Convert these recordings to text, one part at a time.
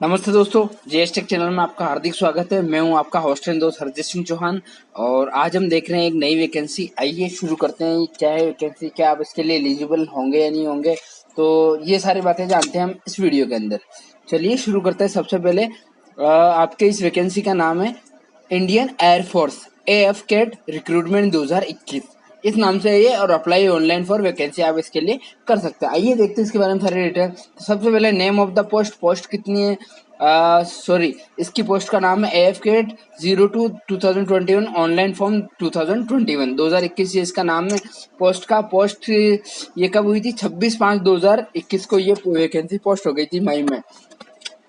नमस्ते दोस्तों, JS take channel में आपका हार्दिक स्वागत है। मैं हूं आपका होस्ट एंड दोस्त हरजीत सिंह चौहान और आज हम देख रहे हैं एक नई वैकेंसी। आइए शुरू करते हैं। क्या है वैकेंसी, क्या आप इसके लिए एलिजिबल होंगे या नहीं होंगे, तो ये सारी बातें जानते हैं हम इस वीडियो के अंदर। चलिए शुरू करते हैं। सबसे पहले आपके इस वैकेंसी का नाम है Indian Air Force AF CAT recruitment 2021, इस नाम से है ये, और अप्लाई ऑनलाइन फॉर वैकेंसी आप इसके लिए कर सकते हैं। आइए देखते हैं इसके बारे में सारी डिटेल। तो सबसे पहले name of the post, post कितनी है, इसकी पोस्ट का नाम है AF कैट 02/2021 ऑनलाइन फॉर्म 2021 इसका नाम है पोस्ट का। पोस्ट ये कब हुई थी? 26/5/2021 को ये वैकेंसी पोस्ट हो गई थी मई में।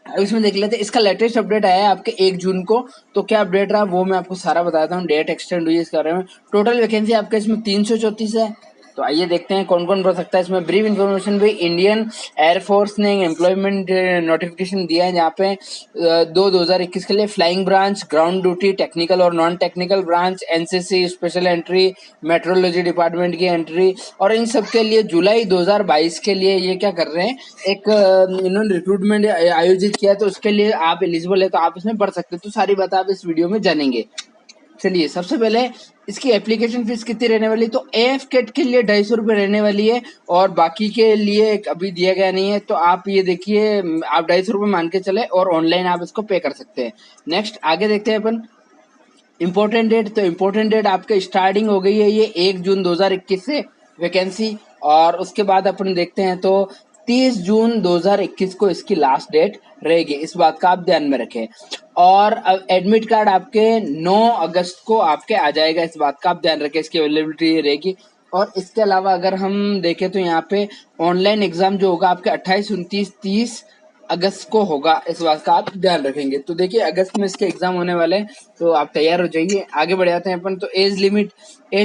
अब इसमें देख लेते हैं, इसका लेटेस्ट अपडेट आया है आपके 1 जून को। तो क्या अपडेट रहा वो मैं आपको सारा बताता हूँ। डेट एक्सटेंड हुई है इसके बारे में। टोटल वैकेंसी आपके इसमें 334 है। तो आइए देखते हैं कौन कौन भर सकता है इसमें। ब्रीफ इन्फॉर्मेशन भी, इंडियन एयरफोर्स ने एम्प्लॉयमेंट नोटिफिकेशन दिया है जहाँ पे 2021 के लिए flying branch, ground duty, technical और non technical branch, NCC, special entry, metrology department की एंट्री, और इन सब के लिए जुलाई 2022 के लिए ये क्या कर रहे हैं, एक इन्होंने रिक्रूटमेंट आयोजित किया है। तो उसके लिए आप एलिजिबल है तो आप इसमें पढ़ सकते हैं। तो सारी बात आप इस वीडियो में जानेंगे। चलिए सबसे पहले इसकी एप्लीकेशन फीस कितनी रहने वाली, तो AF कैट के लिए 250 रुपये रहने वाली है और बाकी के लिए अभी दिया गया नहीं है। तो आप ये देखिए, आप 250 रुपये मान के चले और ऑनलाइन आप इसको पे कर सकते हैं। नेक्स्ट आगे देखते हैं अपन। इम्पोर्टेंट डेट, तो इम्पोर्टेंट डेट आपके स्टार्टिंग हो गई है ये 1 जून 2021 से वैकेंसी, और उसके बाद अपन देखते हैं तो 30 जून 2021 को इसकी लास्ट डेट रहेगी। इस बात का आप ध्यान में रखें। और अब एडमिट कार्ड आपके 9 अगस्त को आपके आ जाएगा। इस बात का आप ध्यान रखें, इसकी अवेलेबिलिटी रहेगी। और इसके अलावा अगर हम देखें तो यहाँ पे ऑनलाइन एग्जाम जो होगा आपके 28, 29, 30 अगस्त को होगा। इस बात का आप ध्यान रखेंगे। तो देखिए अगस्त में इसके एग्जाम होने वाले हैं, तो आप तैयार हो जाइए। आगे बढ़ जाते हैं अपन। तो एज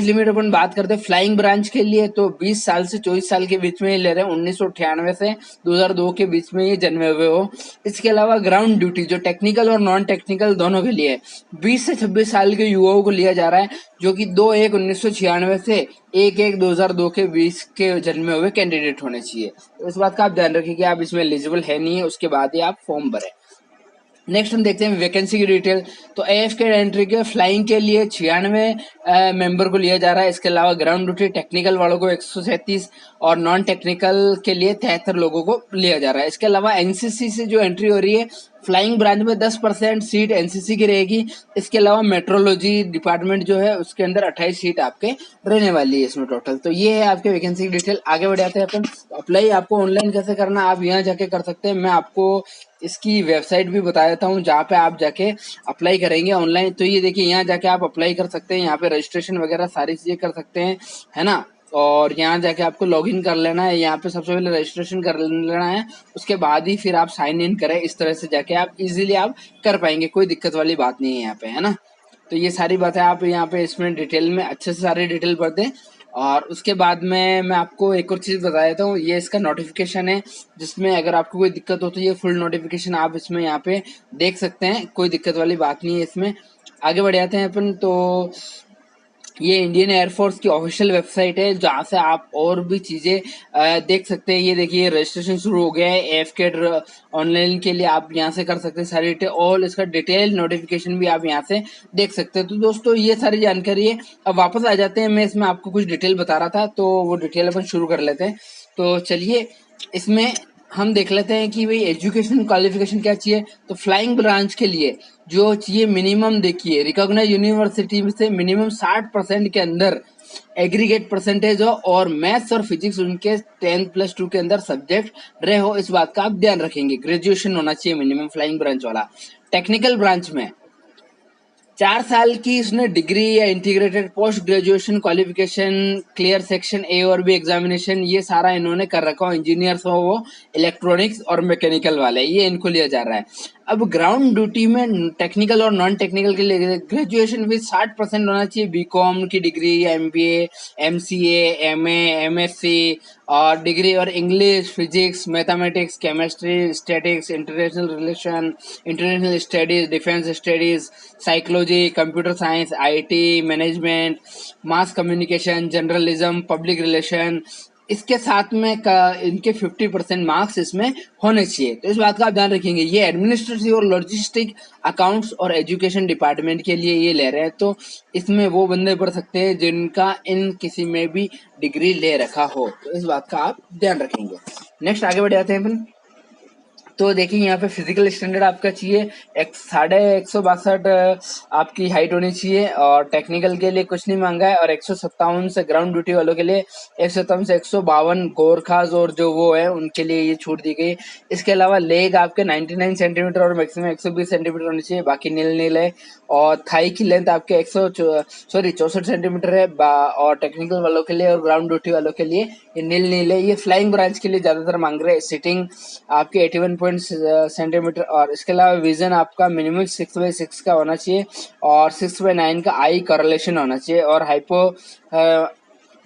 लिमिट अपन बात करते हैं फ्लाइंग ब्रांच के लिए, तो 20 साल से 24 साल के बीच में ले रहे हैं। 1998 से 2002 के बीच में ये जन्मे हुए हो। इसके अलावा ग्राउंड ड्यूटी जो टेक्निकल और नॉन टेक्निकल दोनों के लिए 20 से 26 साल के युवाओं को लिया जा रहा है, जो कि 2/1/1996 से 1/1/2002 के बीच के जन्मे हुए कैंडिडेट होने चाहिए। तो इस बात का आप ध्यान रखिए कि आप इसमें एलिजिबल है नहीं है, उसके बाद ही आप फॉर्म भरें। नेक्स्ट हम देखते हैं वैकेंसी की डिटेल। तो AF के एंट्री के फ्लाइंग के लिए 96 मेंबर को लिया जा रहा है। इसके अलावा ग्राउंड ड्यूटी टेक्निकल वालों को 137 और नॉन टेक्निकल के लिए 73 लोगों को लिया जा रहा है। इसके अलावा एनसीसी से जो एंट्री हो रही है फ्लाइंग ब्रांच में 10% सीट एनसीसी की रहेगी। इसके अलावा मेट्रोलॉजी डिपार्टमेंट जो है उसके अंदर 28 सीट आपके रहने वाली है इसमें टोटल। तो ये है आपके वैकेंसी की डिटेल। आगे बढ़ जाते हैं अपन। अप्लाई आपको ऑनलाइन कैसे करना, आप यहाँ जाके कर सकते हैं। मैं आपको इसकी वेबसाइट भी बता देता हूँ जहाँ पे आप जाके अप्लाई करेंगे ऑनलाइन। तो ये देखिए, यहाँ जाके आप अप्लाई कर सकते हैं। यहाँ पे रजिस्ट्रेशन वगैरह सारी चीजें कर सकते हैं, है ना। और यहाँ जाके आपको लॉगिन कर लेना है। यहाँ पे सबसे पहले रजिस्ट्रेशन कर लेना है, उसके बाद ही फिर आप साइन इन करें। इस तरह से जाके आप इजीली आप कर पाएंगे, कोई दिक्कत वाली बात नहीं है यहाँ पे, है ना। तो ये सारी बातें आप यहाँ पे इसमें डिटेल में अच्छे से सारी डिटेल भर दें। और उसके बाद में मैं आपको एक और चीज़ बता देता हूँ। ये इसका नोटिफिकेशन है, जिसमें अगर आपको कोई दिक्कत हो तो ये फुल नोटिफिकेशन आप इसमें यहाँ पे देख सकते हैं। कोई दिक्कत वाली बात नहीं है इसमें। आगे बढ़ जाते हैं अपन। तो ये इंडियन एयरफोर्स की ऑफिशियल वेबसाइट है जहाँ से आप और भी चीज़ें देख सकते हैं। ये देखिए रजिस्ट्रेशन शुरू हो गया है AF कैट ऑनलाइन के लिए, आप यहाँ से कर सकते हैं सारी डिटेल, और इसका डिटेल नोटिफिकेशन भी आप यहाँ से देख सकते हैं। तो दोस्तों ये सारी जानकारी है। अब वापस आ जाते हैं, मैं इसमें आपको कुछ डिटेल बता रहा था, तो वो डिटेल अपन शुरू कर लेते हैं। तो चलिए इसमें हम देख लेते हैं कि भाई एजुकेशन क्वालिफिकेशन क्या चाहिए। तो फ्लाइंग ब्रांच के लिए जो चाहिए मिनिमम, देखिए रिकॉग्नाइज यूनिवर्सिटी में से मिनिमम 60% के अंदर एग्रीगेट परसेंटेज हो, और मैथ्स और फिजिक्स उनके 10+2 के अंदर सब्जेक्ट रहे हो। इस बात का आप ध्यान रखेंगे। ग्रेजुएशन होना चाहिए मिनिमम फ्लाइंग ब्रांच वाला। टेक्निकल ब्रांच में 4 साल की इसने डिग्री या integrated post graduation qualification, clear section A और B एग्जामिनेशन, ये सारा इन्होंने कर रखा हो। इंजीनियर्स हो वो, इलेक्ट्रॉनिक्स और मैकेनिकल वाले, ये इनको लिया जा रहा है। अब ग्राउंड ड्यूटी में टेक्निकल और नॉन टेक्निकल के लिए ग्रेजुएशन विद 60% होना चाहिए। बीकॉम की डिग्री या MBA, MCA, MA, MSc और डिग्री, और English, physics, mathematics, chemistry, statics, international relation, international studies, defence studies, psychology, computer science, IT, management, mass communication, journalism, public relation, इसके साथ में इनके 50% मार्क्स इसमें होने चाहिए। तो इस बात का आप ध्यान रखेंगे। ये एडमिनिस्ट्रेटिव और लॉजिस्टिक, अकाउंट्स और एजुकेशन डिपार्टमेंट के लिए ये ले रहे हैं, तो इसमें वो बंदे पढ़ सकते हैं जिनका इन किसी में भी डिग्री ले रखा हो। तो इस बात का आप ध्यान रखेंगे। नेक्स्ट आगे बढ़ जाते हैं अपन। तो देखिए यहाँ पे फिजिकल स्टैंडर्ड आपका चाहिए 162 आपकी हाइट होनी चाहिए, और टेक्निकल के लिए कुछ नहीं मांगा है, और 157 से ग्राउंड ड्यूटी वालों के लिए 157 से 152 गोरखाज और जो वो है उनके लिए ये छूट दी गई। इसके अलावा लेग आपके 99 सेंटीमीटर और मैक्सिमम 120 सेंटीमीटर होनी चाहिए, बाकी नील है। और थाई की लेंथ आपके 64 सेंटीमीटर है, और टेक्निकल वालों के लिए और ग्राउंड ड्यूटी वालों के लिए ये नील है। ये फ्लाइंग ब्रांच के लिए ज्यादातर मांग रहे हैं। सिटिंग आपके 81 सेंटीमीटर, और इसके अलावा विजन आपका मिनिमम 6/6 का होना चाहिए, और 6/9 का आई कॉरलेशन होना चाहिए, और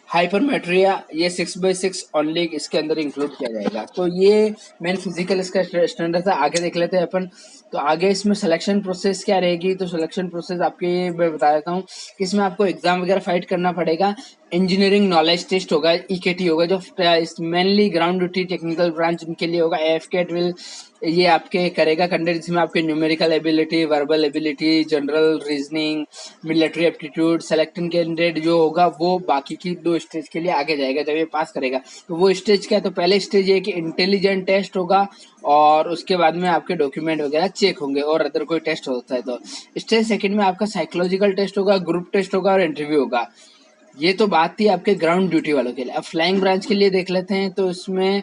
हाइपरमेट्रिया ये 6/6 ओनली इसके अंदर इंक्लूड किया जाएगा। तो ये मेन फिजिकल इसका स्टैंडर्ड था। आगे देख लेते हैं अपन। तो आगे इसमें सिलेक्शन प्रोसेस क्या रहेगी। तो सिलेक्शन प्रोसेस आपके मैं बता देता हूँ कि इसमें आपको एग्जाम वगैरह फाइट करना पड़ेगा। इंजीनियरिंग नॉलेज टेस्ट होगा, ईकेटी होगा, जो mainly ground duty technical branch उनके लिए होगा। एफकेट विल ये आपके करेगा कंडक्ट, जिसमें आपके numerical ability, verbal ability, general reasoning, military aptitude. Selecting candidate जो होगा वो बाकी की 2 स्टेज के लिए आगे जाएगा जब ये पास करेगा। तो वो स्टेज क्या है, तो पहले स्टेज ये कि इंटेलिजेंट टेस्ट होगा, और उसके बाद में आपके डॉक्यूमेंट वगैरह चेक होंगे, और अदर कोई टेस्ट होता है तो। स्टेज सेकंड में आपका साइकोलॉजिकल टेस्ट होगा, ग्रुप टेस्ट होगा, और इंटरव्यू होगा। ये तो बात थी आपके ग्राउंड ड्यूटी वालों के लिए। अब फ्लाइंग ब्रांच के लिए देख लेते हैं। तो इसमें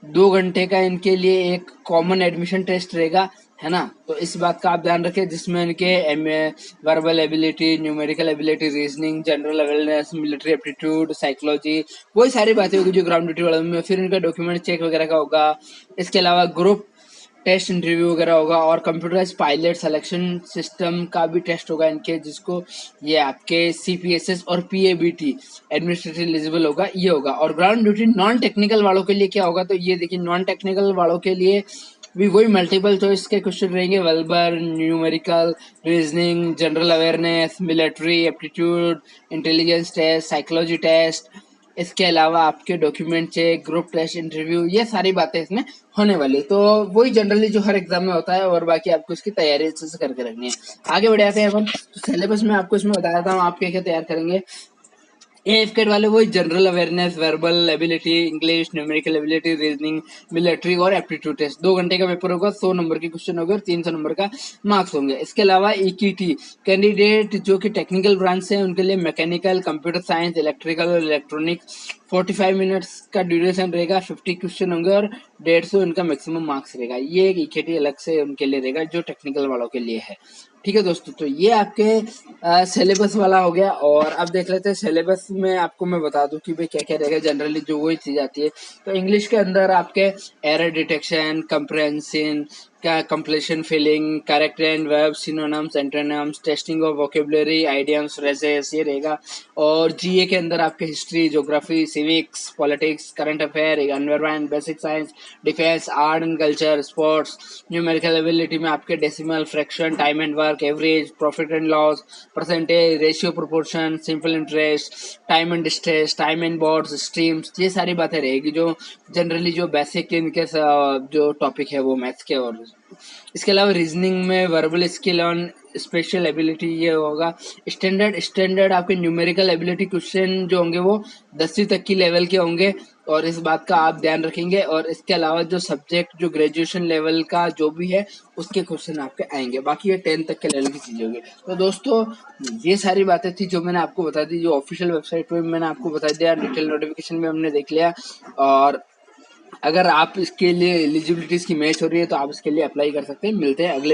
2 घंटे का इनके लिए एक कॉमन एडमिशन टेस्ट रहेगा, है ना। तो इस बात का आप ध्यान रखें, जिसमें इनके verbal ability, numerical ability, reasoning, general awareness, military aptitude, psychology, वही सारी बातें होगी जो ग्राउंड ड्यूटी वालों में। फिर इनका डॉक्यूमेंट चेक वगैरह का होगा। इसके अलावा ग्रुप टेस्ट इंटरव्यू वगैरह होगा, और कंप्यूटराइज पायलट सिलेक्शन सिस्टम का भी टेस्ट होगा इनके, जिसको ये आपके सीपीएसएस और पीएबीटी एडमिनिस्ट्रेटिव एलिजिबल होगा, ये होगा। और ग्राउंड ड्यूटी नॉन टेक्निकल वालों के लिए क्या होगा, तो ये देखिए नॉन टेक्निकल वालों के लिए भी वही मल्टीपल चॉइस के क्वेश्चन रहेंगे। Verbal, numerical, reasoning, general awareness, military aptitude, intelligence test, psychology test. इसके अलावा आपके document check, group test, interview, ये सारी बातें इसमें होने वाली। तो वही जनरली जो हर एग्जाम में होता है, और बाकी आपको इसकी तैयारी अच्छे से करके रखनी है। आगे बढ़ जाते हैं अपन। तो सिलेबस में आपको इसमें बता देता हूँ आप क्या क्या तैयार करेंगे। एफकेट वाले वही general awareness, verbal ability, English, numerical ability, reasoning, military और एप्टीट्यूड टेस्ट। 2 घंटे का पेपर होगा, 100 नंबर के क्वेश्चन होंगे, और 300 नंबर का मार्क्स होंगे। इसके अलावा ईकीटी कैंडिडेट जो कि टेक्निकल ब्रांच से हैं उनके लिए मैकेनिकल, कंप्यूटर साइंस, इलेक्ट्रिकल और इलेक्ट्रॉनिक 45 मिनट्स का ड्यूरेशन रहेगा, 50 क्वेश्चन होंगे, और 150 इनका मैक्सिमम मार्क्स रहेगा। ये एक ईकेटी अलग से उनके लिए रहेगा जो टेक्निकल वालों के लिए है। ठीक है दोस्तों, तो ये आपके सिलेबस वाला हो गया। और अब देख लेते हैं सिलेबस में आपको मैं बता दूं कि भाई क्या क्या रहेगा। जनरली जो वही चीज आती है, तो इंग्लिश के अंदर आपके एरर डिटेक्शन, कंप्रेहेंशन का, completion filling, correct and verb, synonyms, antonyms, testing of vocabulary, idioms, phrases, ये रहेगा। और जीए के अंदर आपके history, geography, civics, politics, current affair, environment, basic science, defence, art and culture, sports. Numerical ability में आपके decimal, fraction, time and work, average, profit and loss, percentage, ratio, proportion, simple interest, time and distance, time and boats, streams, ये सारी बातें रहेगी जो generally जो basic इनके जो टॉपिक है वो मैथ्स के। और इसके अलावा रीजनिंग में verbal skill on special ability ये होगा। स्टैंडर्ड आपके न्यूमेरिकल एबिलिटी क्वेश्चन जो होंगे वो 10वीं तक की लेवल के होंगे, और इस बात का आप ध्यान रखेंगे। और इसके अलावा जो सब्जेक्ट जो ग्रेजुएशन लेवल का जो भी है उसके क्वेश्चन आपके आएंगे, बाकी ये 10 तक के लेवल की चीजें होगी। तो दोस्तों ये सारी बातें थी जो मैंने आपको बता दी, जो ऑफिशियल वेबसाइट पे मैंने आपको बता दिया, डिटेल नोटिफिकेशन में हमने देख लिया। और अगर आप इसके लिए एलिजिबिलिटीज की मैच हो रही है तो आप इसके लिए अप्लाई कर सकते हैं। मिलते हैं अगले